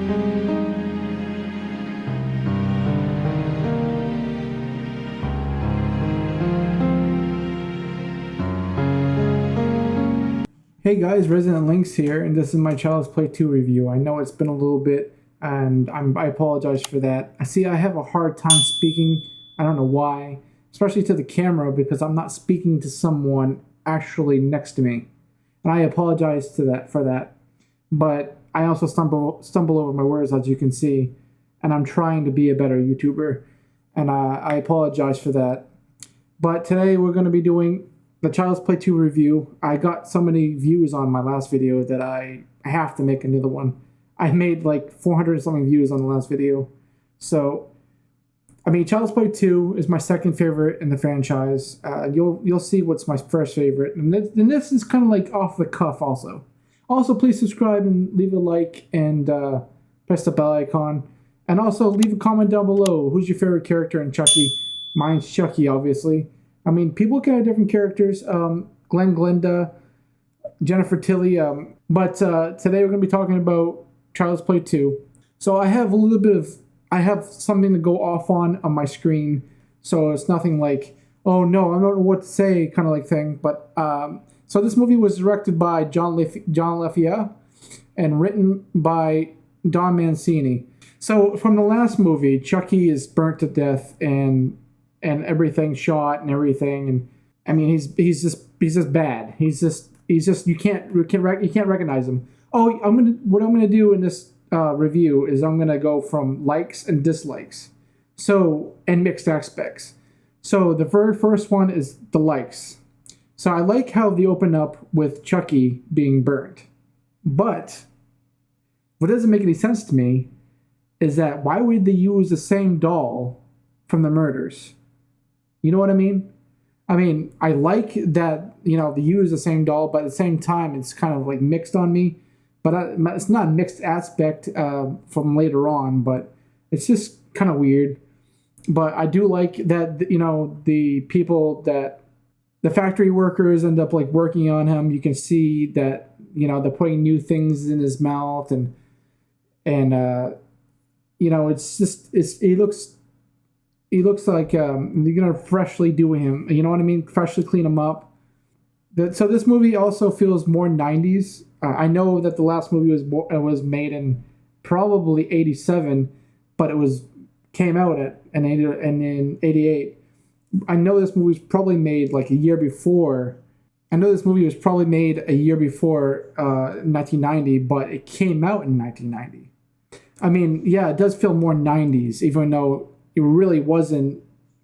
Hey guys, Resident Lynx here, and this is my Child's Play 2 review. I know it's been a little bit, and I apologize for that. I have a hard time speaking. I don't know why, especially to the camera, because I'm not speaking to someone actually next to me, and I apologize for that. But I also stumble over my words, as you can see, and I'm trying to be a better YouTuber, and I apologize for that. But today we're going to be doing the Child's Play 2 review. I got so many views on my last video that I have to make another one. I made like 400 something views on the last video. So, I mean, Child's Play 2 is my second favorite in the franchise. You'll see what's my first favorite. And this is kind of like off the cuff also. Also, please subscribe and leave a like and press the bell icon. And also, leave a comment down below. Who's your favorite character in Chucky? Mine's Chucky, obviously. I mean, people can have different characters. Glenn, Glenda, Jennifer Tilly. But today we're going to be talking about Child's Play 2. So I have I have something to go off on my screen. So it's nothing like, oh no, I don't know what to say kind of like thing. But so this movie was directed by John LaFia and written by Don Mancini. So from the last movie, Chucky is burnt to death and everything shot and everything, and I mean he's just bad. He's just you can't recognize him. Oh, what I'm gonna do in this review is I'm gonna go from likes and dislikes, and mixed aspects. So the very first one is the likes. So I like how they open up with Chucky being burnt, but what doesn't make any sense to me is that why would they use the same doll from the murders? You know what I mean? I mean, I like that, they use the same doll, but at the same time, it's kind of like mixed on me. But it's not a mixed aspect from later on, but it's just kind of weird. But I do like that, the people the factory workers end up like working on him. You can see that, they're putting new things in his mouth and he looks like you're gonna freshly do him. You know what I mean? Freshly clean him up. So this movie also feels more 90s. I know that the last movie was made in probably 87, but came out in 88. I know this movie was probably made like a year before. I know this movie was probably made a year before 1990, but it came out in 1990. I mean, yeah, it does feel more 90s, even though it really wasn't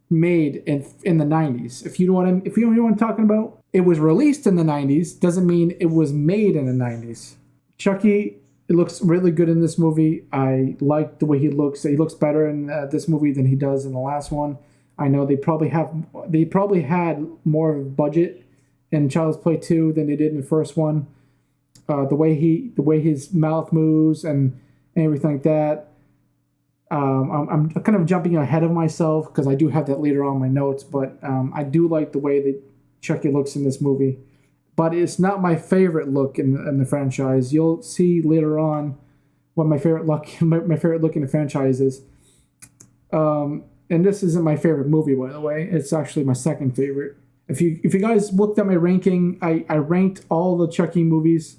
made in the 90s. If you know what I'm talking about, it was released in the 90s. Doesn't mean it was made in the 90s. Chucky, it looks really good in this movie. I like the way he looks. He looks better in this movie than he does in the last one. I know they probably had more of a budget in Child's Play 2 than they did in the first one. The way his mouth moves and everything like that. I'm kind of jumping ahead of myself because I do have that later on in my notes, but I do like the way that Chucky looks in this movie. But it's not my favorite look in the franchise. You'll see later on what my favorite look in the franchise is. And this isn't my favorite movie, by the way. It's actually my second favorite. If you guys looked at my ranking, I ranked all the Chucky movies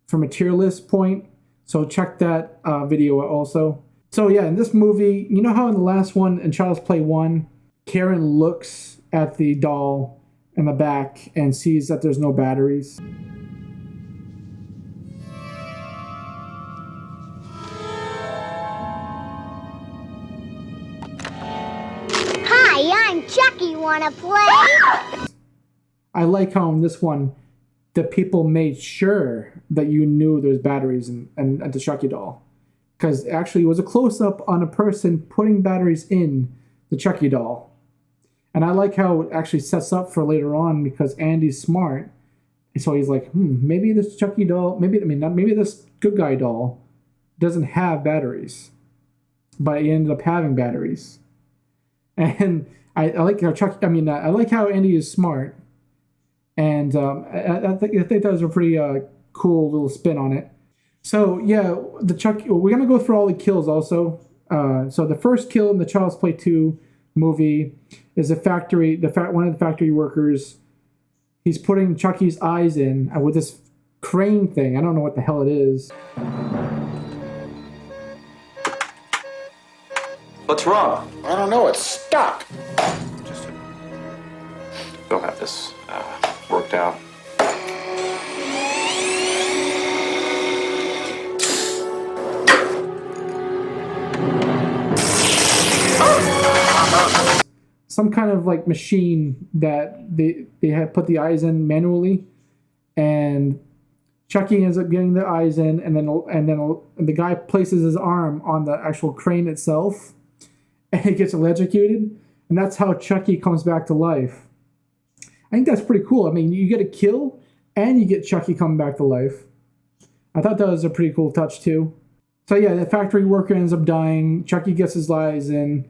from a tier list point. So check that video also. So yeah, in this movie, you know how in the last one, in Child's Play 1, Karen looks at the doll in the back and sees that there's no batteries? Hi, I'm Chucky. Wanna play? I like how in this one, the people made sure that you knew there's batteries in the Chucky doll. Because actually it was a close-up on a person putting batteries in the Chucky doll. And I like how it actually sets up for later on because Andy's smart. And so he's like, maybe this Chucky doll, maybe this good guy doll doesn't have batteries. But he ended up having batteries. And I like how I like how Andy is smart. And I think that was a pretty cool little spin on it. So yeah, the Chucky. We're gonna go through all the kills also. So the first kill in the Child's Play 2 movie is one of the factory workers. He's putting Chucky's eyes in with this crane thing. I don't know what the hell it is. What's wrong? I don't know, it's stuck. They'll have this worked out. Some kind of like machine that they had put the eyes in manually, and Chucky ends up getting the eyes in, and then the guy places his arm on the actual crane itself, and it gets electrocuted, and that's how Chucky comes back to life. I think that's pretty cool. I mean, you get a kill, and you get Chucky coming back to life. I thought that was a pretty cool touch too. So yeah, the factory worker ends up dying. Chucky gets his eyes in.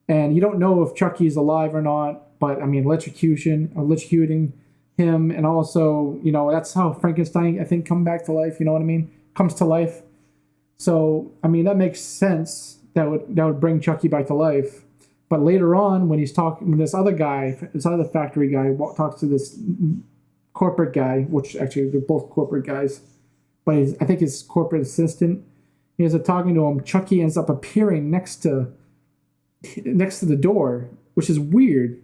And you don't know if Chucky's alive or not, but I mean, electrocuting him, and also, you know, that's how Frankenstein, I think, come back to life. You know what I mean? Comes to life. So I mean, that makes sense. That would bring Chucky back to life. But later on, when this other factory guy talks to this corporate guy, which actually they're both corporate guys, but I think his corporate assistant, he ends up talking to him. Chucky ends up appearing next to the door, which is weird.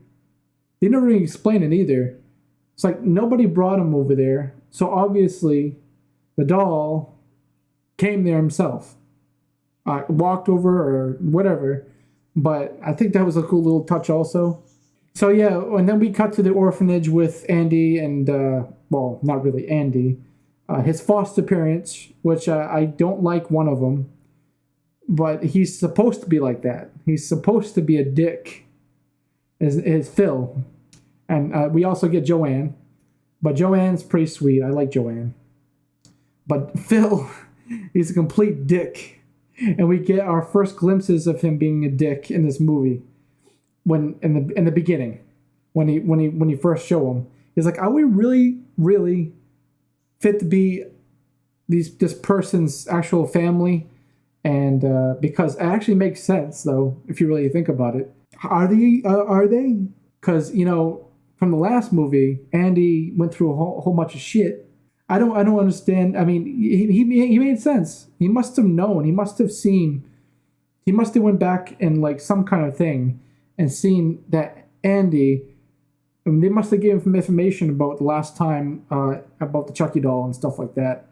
They never really explain it either. It's like nobody brought him over there, so obviously the doll came there himself, walked over or whatever. But I think that was a cool little touch also. So yeah, and then we cut to the orphanage with Andy and well, not really Andy, his foster parents, which I don't like one of them. But he's supposed to be like that. He's supposed to be a dick. Is Phil. And we also get Joanne. But Joanne's pretty sweet. I like Joanne. But Phil, he's a complete dick. And we get our first glimpses of him being a dick in this movie. When in the beginning. When you first show him. He's like, are we really, really fit to be this person's actual family? And because it actually makes sense, though, if you really think about it. Are they? Because, you know, from the last movie, Andy went through a whole bunch of shit. I don't understand. I mean, he made sense. He must have known. He must have seen. He must have went back in, like, some kind of thing and seen that Andy. I mean, they must have given him information about the last time, about the Chucky doll and stuff like that.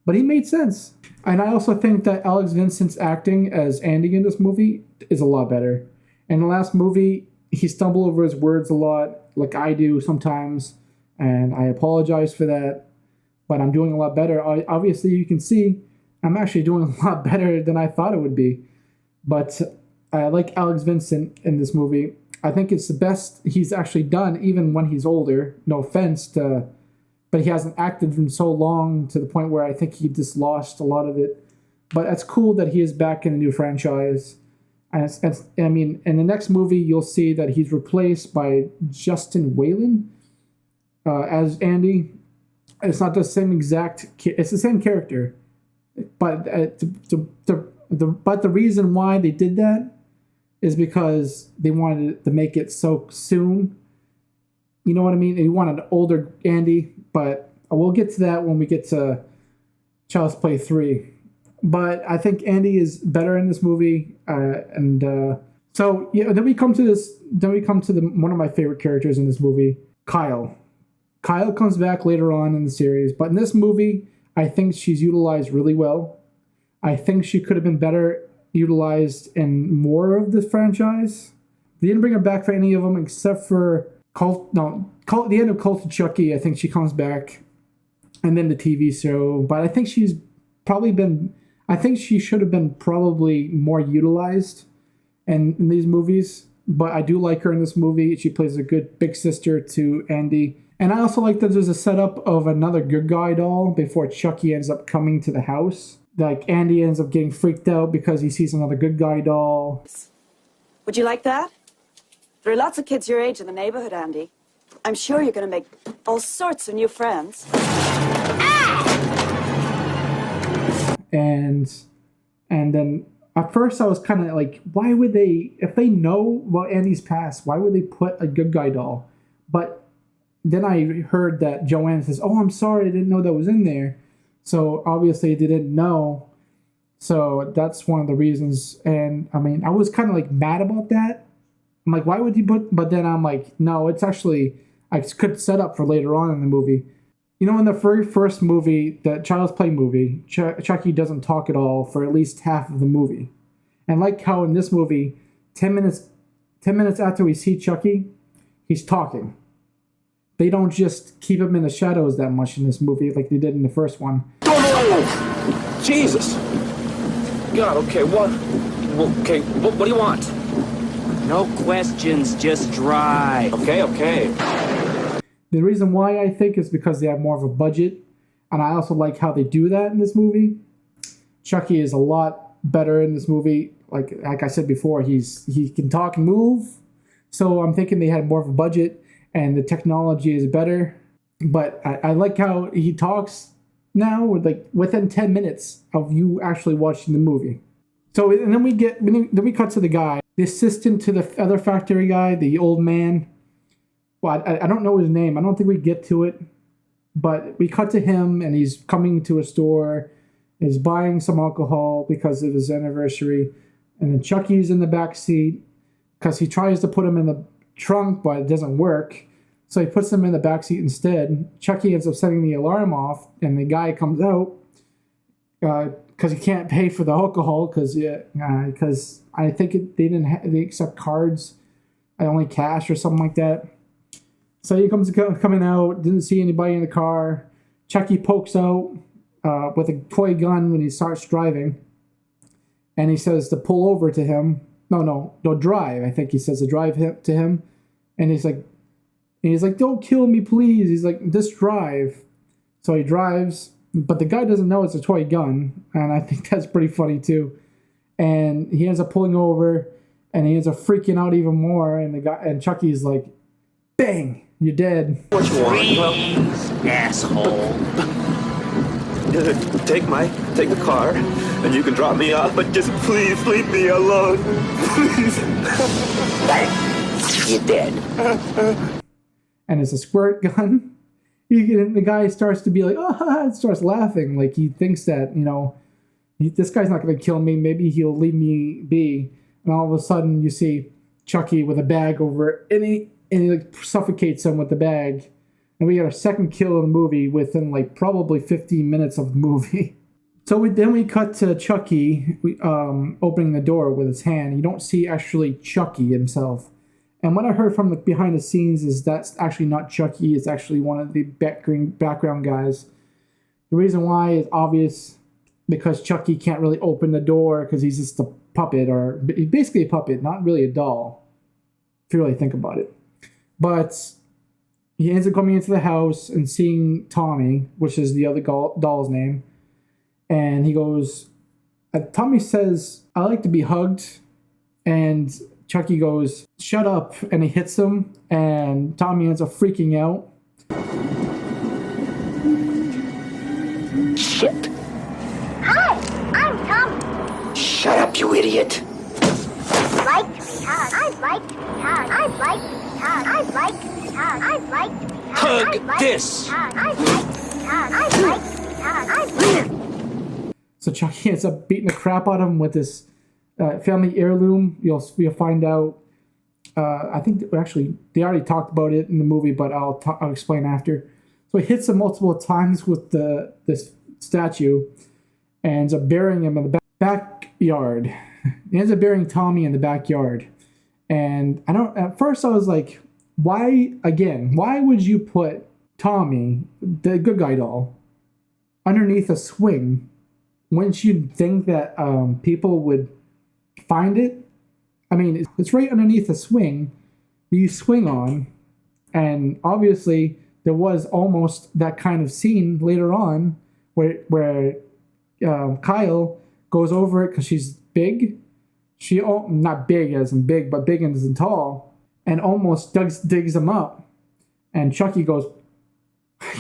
But he made sense. And I also think that Alex Vincent's acting as Andy in this movie is a lot better. In the last movie, he stumbled over his words a lot, like I do sometimes, and I apologize for that. But I'm doing a lot better. Obviously, you can see I'm actually doing a lot better than I thought it would be. But I like Alex Vincent in this movie. I think it's the best he's actually done, even when he's older. No offense to... But he hasn't acted in so long to the point where I think he just lost a lot of it. But it's cool that he is back in a new franchise. And I mean, in the next movie, you'll see that he's replaced by Justin Whalen as Andy. It's not the same exact... It's the same character. But but the reason why they did that is because they wanted to make it so soon. You know what I mean? They wanted an older Andy, but we'll get to that when we get to Child's Play 3. But I think Andy is better in this movie, so yeah. Then we come to this. Then we come to one of my favorite characters in this movie, Kyle. Kyle comes back later on in the series, but in this movie, I think she's utilized really well. I think she could have been better utilized in more of the franchise. They didn't bring her back for any of them except for the end of Cult of Chucky. I think she comes back, and then the TV show. But I think she's probably been. I think she should have been probably more utilized in these movies. But I do like her in this movie. She plays a good big sister to Andy. And I also like that there's a setup of another good guy doll before Chucky ends up coming to the house. Like, Andy ends up getting freaked out because he sees another good guy doll. Would you like that? There are lots of kids your age in the neighborhood, Andy. I'm sure you're going to make all sorts of new friends. And then at first I was kind of like, why would they, if they know about Andy's past, why would they put a good guy doll? But then I heard that Joanne says, oh, I'm sorry, I didn't know that was in there. So obviously they didn't know. So that's one of the reasons. And I mean, I was kind of like mad about that. I'm like, why would you put, but then I'm like, no, it's actually, I could set up for later on in the movie. You know, in the very first movie, the Child's Play movie, Chucky doesn't talk at all for at least half of the movie. And like how in this movie, 10 minutes after we see Chucky, he's talking. They don't just keep him in the shadows that much in this movie like they did in the first one. Oh, Jesus! God, okay, what? Okay, what do you want? No questions, just drive. Okay. The reason why I think is because they have more of a budget, and I also like how they do that in this movie. Chucky is a lot better in this movie. Like I said before, he can talk and move. So I'm thinking they had more of a budget, and the technology is better. But I like how he talks now, like within 10 minutes of you actually watching the movie. So and then we cut to the guy, the assistant to the other factory guy, the old man. Well, I don't know his name. I don't think we get to it. But we cut to him, and he's coming to a store. He's buying some alcohol because of his anniversary. And then Chucky's in the back seat because he tries to put him in the trunk, but it doesn't work. So he puts him in the back seat instead. Chucky ends up setting the alarm off, and the guy comes out because he can't pay for the alcohol because I think they accept cards, only cash or something like that. So he coming out, didn't see anybody in the car. Chucky pokes out with a toy gun when he starts driving. And he says to pull over to him. No, drive. I think he says to drive to him. And he's like, don't kill me, please. He's like, just drive. So he drives, but the guy doesn't know it's a toy gun. And I think that's pretty funny too. And he ends up pulling over, and he ends up freaking out even more. And Chucky's like, bang, you're dead. What you want? Please, asshole. Take the car, and you can drop me off, but just please leave me alone. Please. You're dead. And it's a squirt gun. The guy starts to be like, oh, starts laughing. Like he thinks that, this guy's not going to kill me. Maybe he'll leave me be. And all of a sudden you see Chucky with a bag over it, and he like suffocates him with the bag. And we got a second kill in the movie within like probably 15 minutes of the movie. So we cut to Chucky opening the door with his hand. You don't see actually Chucky himself. And what I heard from the behind the scenes is that's actually not Chucky. It's actually one of the background guys. The reason why is obvious, because Chucky can't really open the door because he's just a puppet, or he's basically a puppet, not really a doll, if you really think about it. But he ends up coming into the house and seeing Tommy, which is the other doll's name. And he goes, Tommy says, I like to be hugged. And Chucky goes, shut up. And he hits him. And Tommy ends up freaking out. Shit. Hi, I'm Tommy. Shut up, you idiot. I'd like to be hugged. I'd like to be hugged. I'd like to be hugged. I'd like to be hugged. I'd like to be hugged. Hug I'd like this. To be hugged. I'd like to be hugged. I'd like to be hugged. I'd like to. So Chucky ends up beating the crap out of him with this family heirloom. You'll find out. I think actually they already talked about it in the movie, but I'll explain after. So he hits him multiple times with this statue, and ends up burying him in the backyard. He ends up burying Tommy in the backyard. And at first I was like, why would you put Tommy, the good guy doll, underneath a swing? Wouldn't you think that people would find it? I mean, it's right underneath a swing that you swing on. And obviously there was almost that kind of scene later on where Kyle goes over it because she's big. Not big as in big, but big as in tall, and almost digs him up. And Chucky goes,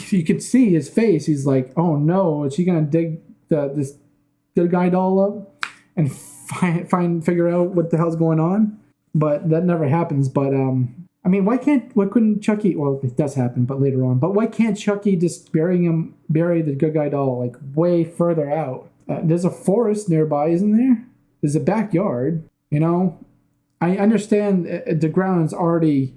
you can see his face. He's like, oh no, is she gonna dig this good guy doll up and figure out what the hell's going on. But that never happens. But I mean, why couldn't Chucky? Well, it does happen, but later on. But why can't Chucky just bury the good guy doll like way further out? There's a forest nearby, isn't there? There's a backyard. You know, I understand the ground's already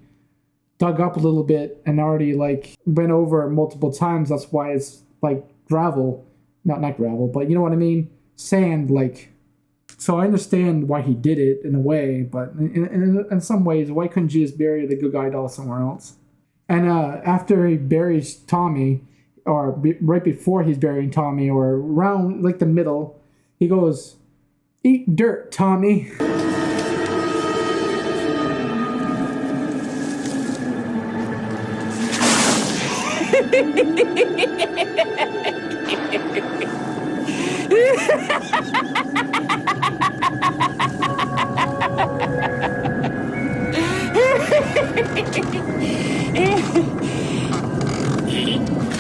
dug up a little bit and already like been over multiple times. That's why it's like gravel, not gravel, but you know what I mean, sand. Like, so I understand why he did it in a way, but in some ways, why couldn't you just bury the good guy doll somewhere else? And after he buries Tommy, or right before he's burying Tommy, or around like the middle, he goes, "Eat dirt, Tommy."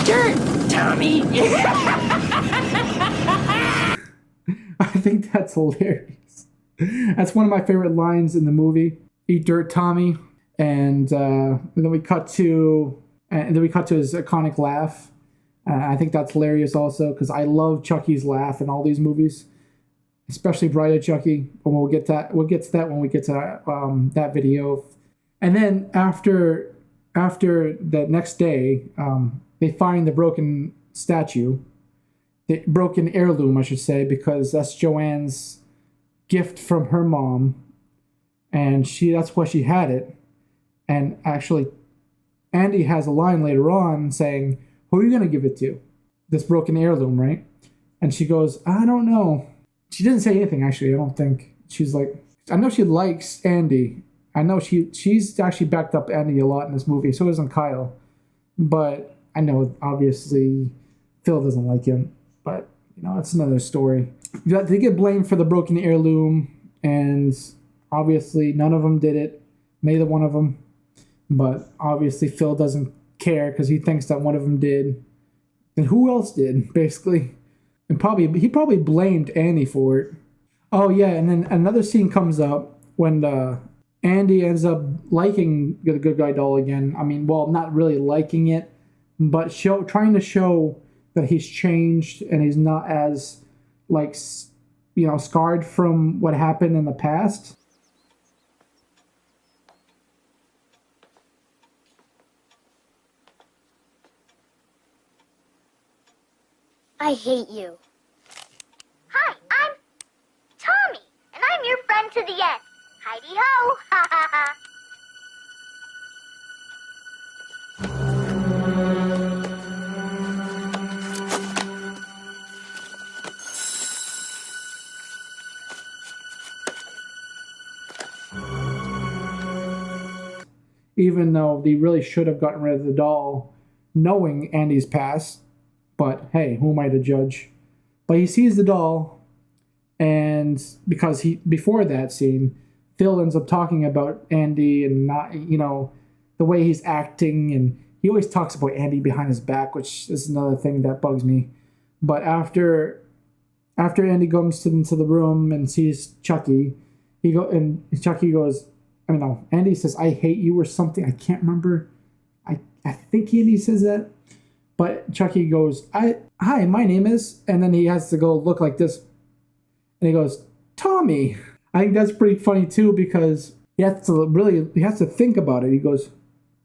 Dirt, Tommy. I think that's hilarious. That's one of my favorite lines in the movie. "Eat dirt, Tommy," and then we cut to his iconic laugh. I think that's hilarious also because I love Chucky's laugh in all these movies, especially Bride of Chucky. But we'll get to that when we get to that video. And then after the next day, they find the broken statue, the broken heirloom, I should say, because that's Joanne's gift from her mom, and that's why she had it. And actually, Andy has a line later on saying, "Who are you going to give it to? This broken heirloom, right?" And she goes, "I don't know." She didn't say anything, actually, I don't think. She's like, I know she likes Andy. I know she's actually backed up Andy a lot in this movie. So doesn't Kyle. But I know, obviously, Phil doesn't like him. But, you know, it's another story. They get blamed for the broken heirloom. And obviously, none of them did it. Neither one of them. But obviously, Phil doesn't care because he thinks that one of them did. And who else did, basically? And he probably blamed Andy for it. Oh, yeah, and then another scene comes up when Andy ends up liking the good guy doll again. I mean, well, not really liking it, but trying to show that he's changed and he's not as, like, you know, scarred from what happened in the past. I hate you. Hi, I'm Tommy, and I'm your friend to the end. Heidi-ho! Ha ha ha! Even though they really should have gotten rid of the doll, knowing Andy's past. But hey, who am I to judge? But he sees the doll, and because before that scene, Phil ends up talking about Andy and not, you know, the way he's acting, and he always talks about Andy behind his back, which is another thing that bugs me. But after Andy comes into the room and sees Chucky, Chucky goes, Andy says, "I hate you" or something. I can't remember. I think Andy says that. But Chucky goes, "Hi, my name is," and then he has to go look like this. And he goes, "Tommy." I think that's pretty funny too because he has to think about it. He goes,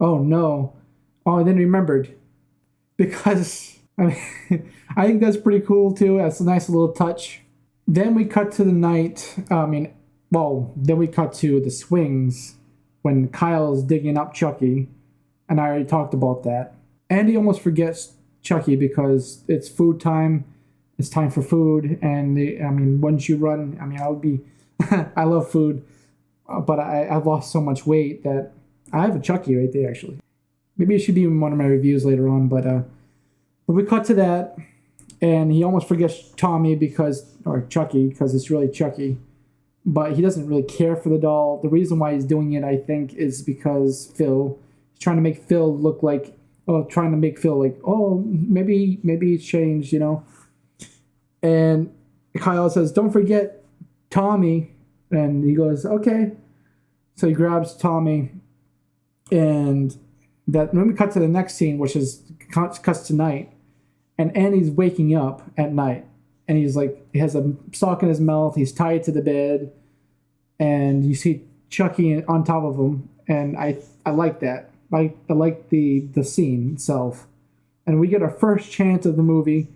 "Oh no." Oh, and then remembered. Because, I think that's pretty cool too. That's a nice little touch. Then we cut to the night. Then we cut to the swings when Kyle's digging up Chucky. And I already talked about that. Andy almost forgets Chucky because it's food time. It's time for food. And, once you run, I would be... I love food. But I've lost so much weight that... I have a Chucky right there, actually. Maybe it should be in one of my reviews later on. But we cut to that. And he almost forgets Chucky, because it's really Chucky. But he doesn't really care for the doll. The reason why he's doing it, I think, is because Phil... He's trying to make Phil look like... trying to make Phil like, maybe he's changed, you know. And Kyle says, "Don't forget Tommy," and he goes, "Okay." So he grabs Tommy, and then we cut to the next scene, which is cuts to night, and Andy's waking up at night, and he's like, he has a sock in his mouth, he's tied to the bed, and you see Chucky on top of him, and I like that. I like the scene itself, and we get our first chance of the movie.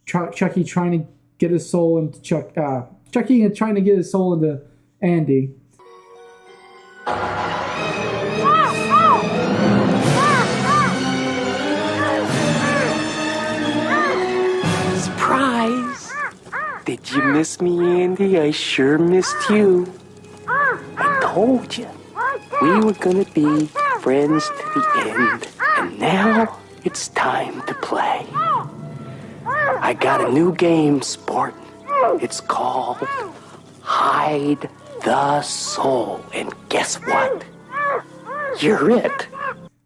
Chucky trying to get his soul into Chucky and trying to get his soul into Andy. Surprise! Did you miss me, Andy? I sure missed you. I told you. We were gonna be friends to the end. And now it's time to play. I got a new game, sport. It's called Hide the Soul. And guess what? You're it.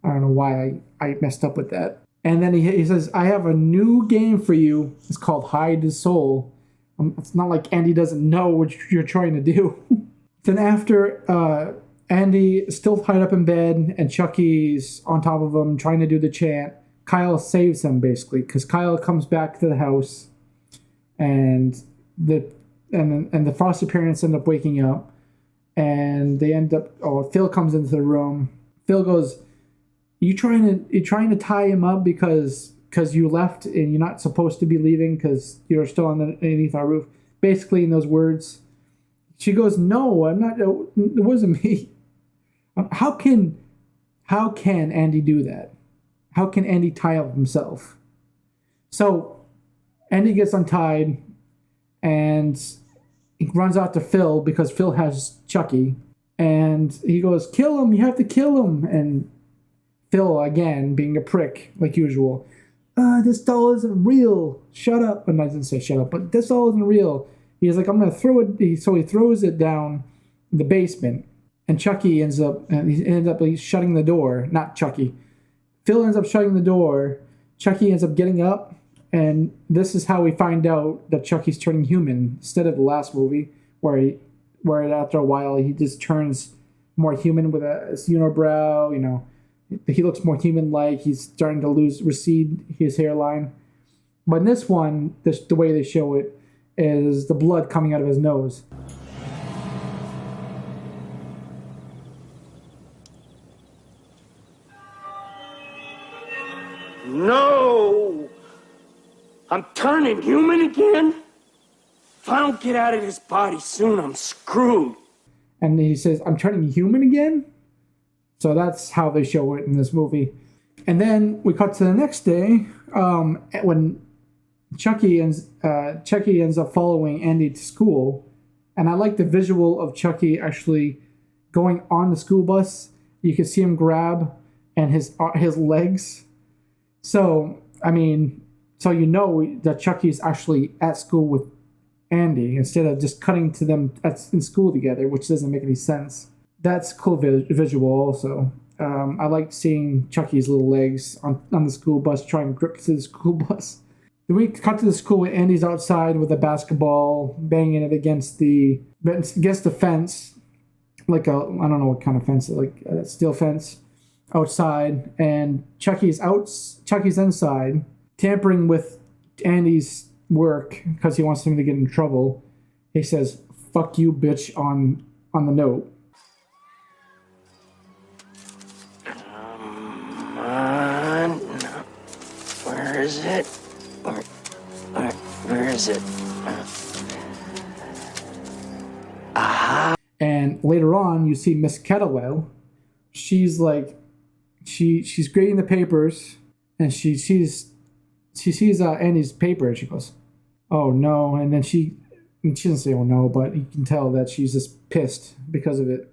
I don't know why I messed up with that. And then he says, "I have a new game for you. It's called Hide the Soul." It's not like Andy doesn't know what you're trying to do. Then after Andy is still tied up in bed and Chucky's on top of him trying to do the chant, Kyle saves him basically, because Kyle comes back to the house, and the foster parents end up waking up, and they end up. Phil comes into the room. Phil goes, "You trying to tie him up because you left and you're not supposed to be leaving because you're still underneath our roof." Basically, in those words, she goes, "No, I'm not. It wasn't me." How can Andy do that? How can Andy tie up himself? So Andy gets untied and he runs out to Phil because Phil has Chucky, and he goes, "Kill him! You have to kill him!" And Phil, again, being a prick like usual, "This doll isn't real. Shut up!" And I didn't say shut up, but this doll isn't real. He's like, "I'm gonna throw it." So he throws it down the basement, and Chucky ends up shutting the door. Not Chucky. Phil ends up shutting the door. Chucky ends up getting up, and this is how we find out that Chucky's turning human instead of the last movie, where after a while he just turns more human with a unibrow. You know, he looks more human-like. He's starting to recede his hairline. But in this one, the way they show it is the blood coming out of his nose. No! I'm turning human again? If I don't get out of this body soon, I'm screwed. And he says, "I'm turning human again?" So that's how they show it in this movie. And then we cut to the next day when Chucky ends up following Andy to school. And I like the visual of Chucky actually going on the school bus. You can see him grab and his legs. So, I mean, so you know that Chucky's actually at school with Andy instead of just cutting to them in school together, which doesn't make any sense. That's cool visual also. I like seeing Chucky's little legs on the school bus trying to grip to the school bus. Then we cut to the school and Andy's outside with a basketball, banging it against the fence, like I don't know what kind of fence, like a steel fence outside, and Chucky's inside, tampering with Andy's work because he wants him to get in trouble. He says, "Fuck you, bitch," on the note. Come on. Where is it? Where is it? Aha. And later on, you see Miss Kettlewell. She's like, she's grading the papers, and she sees Andy's paper, and she goes, "Oh no!" And then she doesn't say "oh no," but you can tell that she's just pissed because of it.